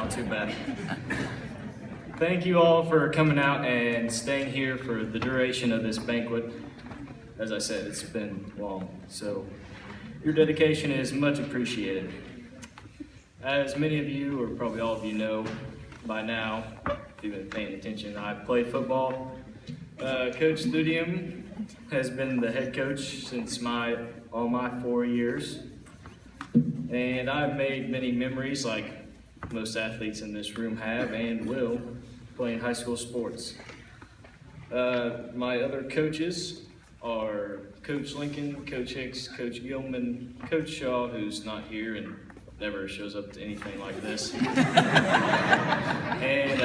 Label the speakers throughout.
Speaker 1: not too bad. Thank you all for coming out and staying here for the duration of this banquet. As I said, it's been long, so your dedication is much appreciated. As many of you, or probably all of you know by now, if you've been paying attention, I play football. Coach Studium has been the head coach since all my 4 years. And I've made many memories, like most athletes in this room have and will, playing high school sports. My other coaches are Coach Lincoln, Coach Hicks, Coach Gilman, Coach Shaw, who's not here and never shows up to anything like this. And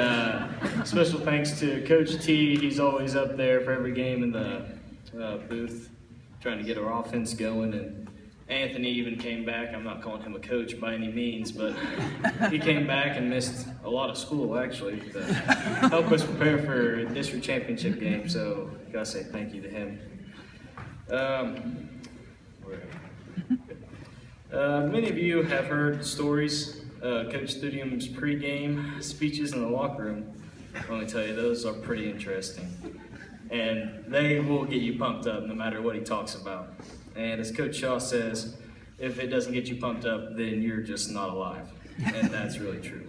Speaker 1: special thanks to Coach T. He's always up there for every game in the booth, trying to get our offense going. And Anthony even came back. I'm not calling him a coach by any means, but he came back and missed a lot of school, actually, to help us prepare for district championship game. So I gotta say thank you to him. Many of you have heard stories, Coach Studium's pregame speeches in the locker room. Let me tell you, those are pretty interesting. And they will get you pumped up no matter what he talks about. And as Coach Shaw says, if it doesn't get you pumped up, then you're just not alive. And that's really true.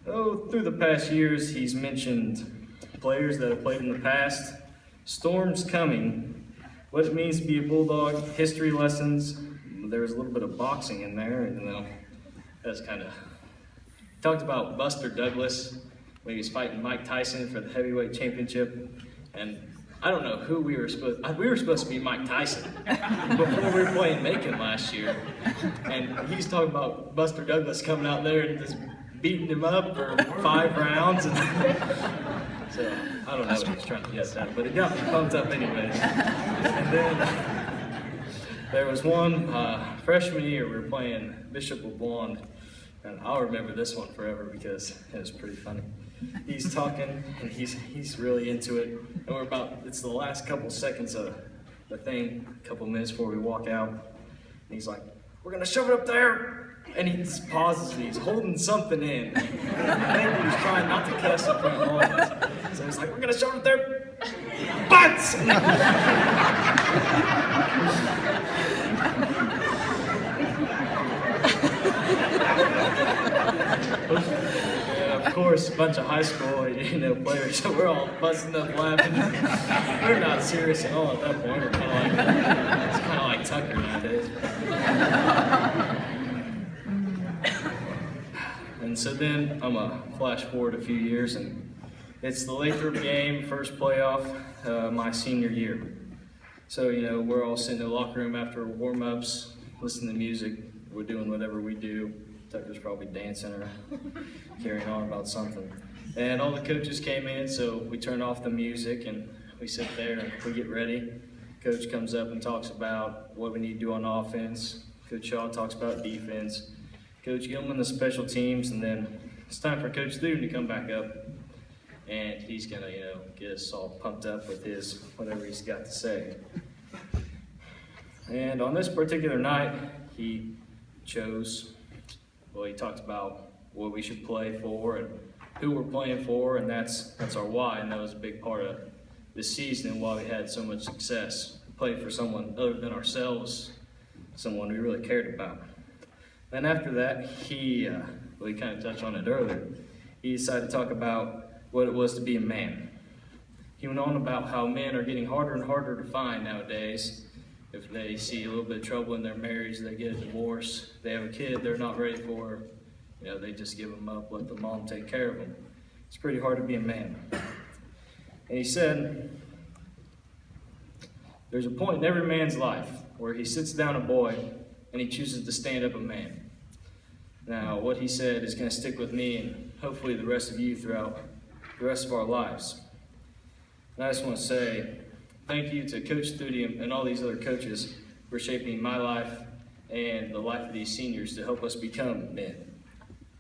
Speaker 1: Oh, through the past years, he's mentioned players that have played in the past, storms coming, what it means to be a Bulldog, history lessons. There was a little bit of boxing in there, and that's kind of talked about Buster Douglas when he was fighting Mike Tyson for the heavyweight championship. And I don't know who we were supposed to be Mike Tyson before we were playing Macon last year. And he's talking about Buster Douglas coming out there and just beating him up for 5 rounds. And so I don't know what he's trying to get at, but it got me pumped up anyways. And then there was one freshman year we were playing Bishop LeBlond, and I'll remember this one forever because it was pretty funny. He's talking and he's really into it, and it's the last couple seconds of the thing, a couple minutes before we walk out, and he's like, "We're gonna shove it up there," and he just pauses and he's holding something in. I think he was trying not to cuss in front of all of us, so he's like, "We're gonna shove it up there, butts!" Of course, a bunch of high school, players, so we're all busting up laughing. We're not serious at all at that point. It's kind of like Tucker nowadays. And so then I'm gonna flash forward a few years, and it's the Lathrop game, first playoff, my senior year. So we're all sitting in the locker room after warm-ups, listening to music. We're doing whatever we do. Tucker's probably dancing or carrying on about something. And all the coaches came in, so we turn off the music and we sit there and we get ready. Coach comes up and talks about what we need to do on offense. Coach Shaw talks about defense. Coach Gilman, the special teams, and then it's time for Coach Thuden to come back up. And he's gonna, get us all pumped up with whatever he's got to say. And on this particular night, he talked about what we should play for and who we're playing for, and that's our why, and that was a big part of this season and why we had so much success. We played for someone other than ourselves, someone we really cared about. Then after that, he kind of touched on it earlier, he decided to talk about what it was to be a man. He went on about how men are getting harder and harder to find nowadays. If they see a little bit of trouble in their marriage, they get a divorce, they have a kid they're not ready for, they just give them up, let the mom take care of them. It's pretty hard to be a man. And he said, there's a point in every man's life where he sits down a boy and he chooses to stand up a man. Now, what he said is going to stick with me and hopefully the rest of you throughout the rest of our lives. And I just want to say, thank you to Coach Studium and all these other coaches for shaping my life and the life of these seniors to help us become men.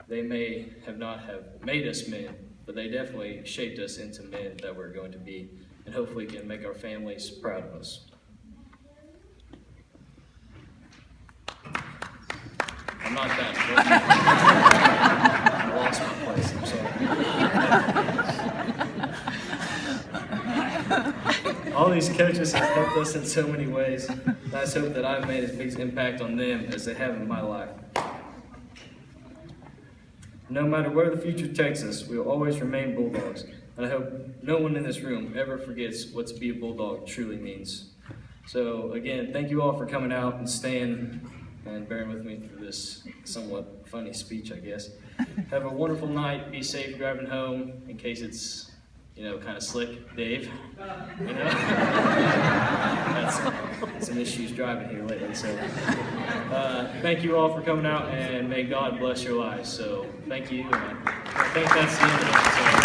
Speaker 1: They may have not have made us men, but they definitely shaped us into men that we're going to be, and hopefully can make our families proud of us. I'm not done. these coaches have helped us in so many ways. I just hope that I've made as big an impact on them as they have in my life. No matter where the future takes us, we will always remain Bulldogs. And I hope no one in this room ever forgets what to be a Bulldog truly means. So again, thank you all for coming out and staying and bearing with me through this somewhat funny speech, I guess. Have a wonderful night. Be safe driving home in case it's, kind of slick, Dave. That's some issues driving here lately. So thank you all for coming out, and may God bless your lives. So thank you. And I think that's the end of it. So,